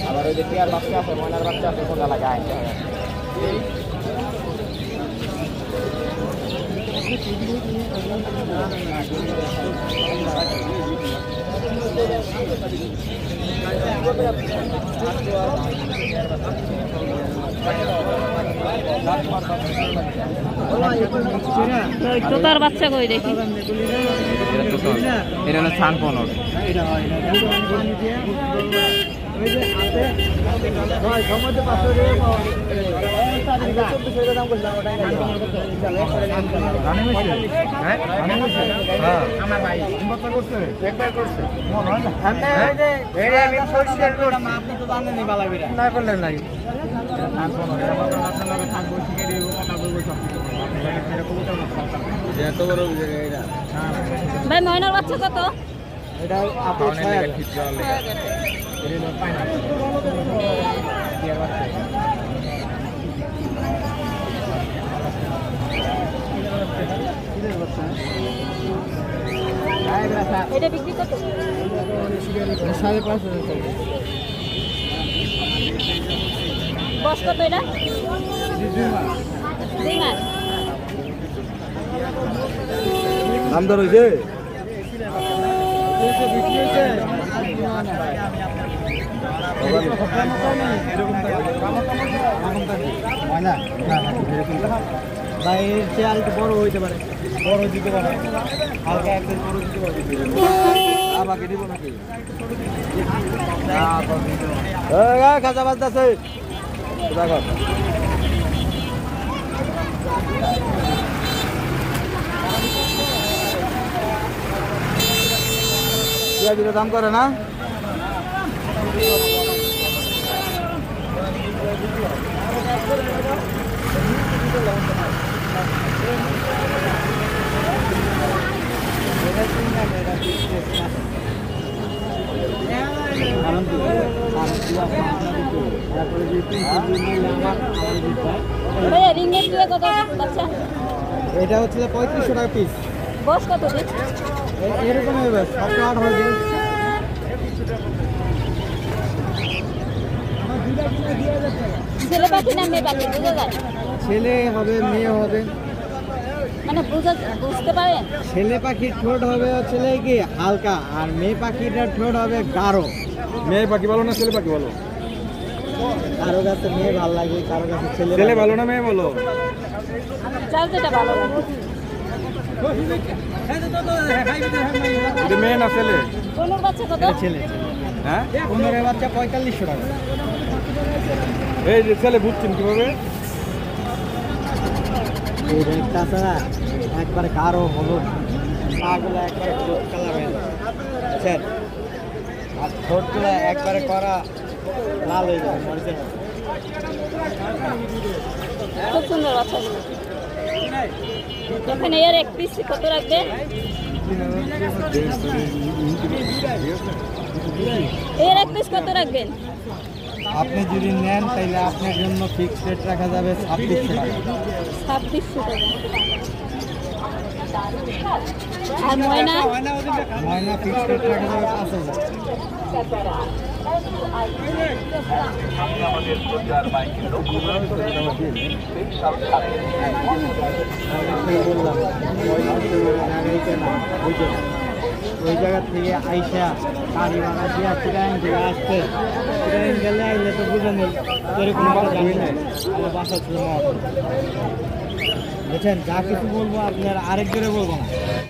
আবার ওই যে টিয়ার বাচ্চা আছে ময়নার বাচ্চা আছে কোনটা লাগায় তোতার বাচ্চা কই দেখি এটা হলো ছান পনর না করলেন নাই ভাই ময়নার বাচ্চা কত? এটা এটা বিক্রি কত? 5,500 বস কত এটা? 2 মাস দাম দর হয়েছে ভাইয়ের চেয়ে আর একটু বড় হইতে পারে বড় দিতে পারে হালকা একটা বড় দিতে পারে বাকি দিব নাকি খাজা বাজতেছে দাম করে না এটা হচ্ছে 3500 টাকা পিস বস কত দিন এরকম হবে 7-8 হয়ে যাবে ছেলে পাখি না মেয়ে পাখি বুঝা যায় ছেলে হবে মেয়ে হবে মানে বুঝতে পারেন ছেলে পাখির ঠোঁট হবে ছেলে কি হালকা আর মেয়ে পাখিটার ঠোঁট হবে গাঢ় মেয়ে পাখি বলো না ছেলে পাখি বলো কারো কাছে মেয়ে ভালো লাগে কারো কাছে ছেলে ভালো না মেয়ে বলো চাল যেটা ভালো লাগে এটা মেয়ে না ছেলে কোনোর বাচ্চা কত ছেলে হ্যাঁ কোনোর বাচ্চা 4500 টাকা এই যে ছেলে বুঝছেন কিভাবে এই রেটটা ছাড়া একবারে গাঢ় হলুদ পাগুলো একবারে হলুদ কালার হয়ে যাবে স্যার আর ঠোঁটগুলো একবারে করা লাল হয়ে যাবে মরিচের মতো খুব সুন্দর বাচ্চাগুলো এখানে এর এক পিস কত রাখবে এর এক পিস কত রাখবেন আপনি যদি নেন তাহলে আপনার জন্য ফিক্স রেট রাখা যাবে 2600 টাকা 2600 টাকা আর ময়না ফিক্স রেট রাখা যাবে 5000 ওই জায়গা থেকে আইসা গাড়ি ভাড়া দিয়ে চিরাং থেকে আসতে চিরাং গেলে আইলে তো বুঝে নেই এরকম বাসা ছিল বুঝছেন যা কিছু বলবো আপনার আরেক জোরে বলবো না